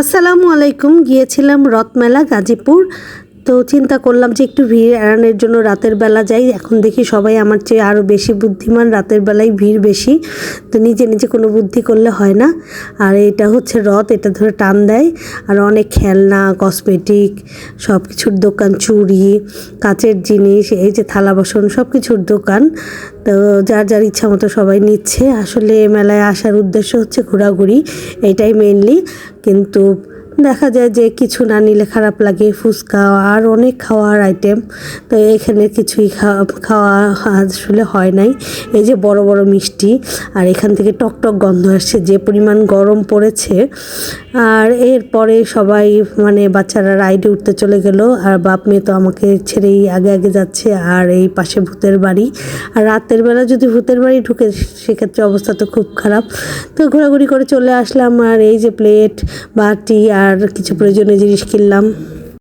আসসালামু আলাইকুম। গিয়েছিলাম রথমেলা গাজীপুর। তো চিন্তা করলাম যে একটু ভিড় এড়ানোর জন্য রাতের বেলা যাই। এখন দেখি সবাই আমার চেয়ে আরও বেশি বুদ্ধিমান, রাতের বেলায় ভিড় বেশি। তো নিজে নিজে কোনো বুদ্ধি করলে হয় না। আর এটা হচ্ছে রথ, এটা ধরে টান দেয়। আর অনেক খেলনা, কসমেটিক, সব কিছুর দোকান, চুড়ি, কাচের জিনিস, এই যে থালা বাসন, সব কিছুর দোকান। তো যার যার ইচ্ছা মতো সবাই নিচ্ছে। আসলে মেলায় আসার উদ্দেশ্য হচ্ছে ঘোরাঘুরি, এটাই মেনলি। কিন্তু দেখা যায় যে কিছু না নিলে খারাপ লাগে। ফুচকা আর অনেক খাওয়ার আইটেম, তো এখানে কিছুই খাওয়া আসলে হয় নাই। এই যে বড় বড় মিষ্টি, আর এখান থেকে টকটক গন্ধ আসছে, যে পরিমাণ গরম পড়েছে। আর এরপরে সবাই বাচ্চারা রাইডে উঠতে চলে গেল, আর বাপ মেয়ে তো আমাকে ছেড়েই আগে আগে যাচ্ছে। আর এই পাশে ভূতের বাড়ি, আর রাতের বেলা যদি ভূতের বাড়ি ঢুকে সেক্ষেত্রে অবস্থা তো খুব খারাপ। তো ঘোরাঘুরি করে চলে আসলাম। আর এই যে প্লেট, বাটি আর কিছু প্রয়োজনীয় জিনিস কিনলাম।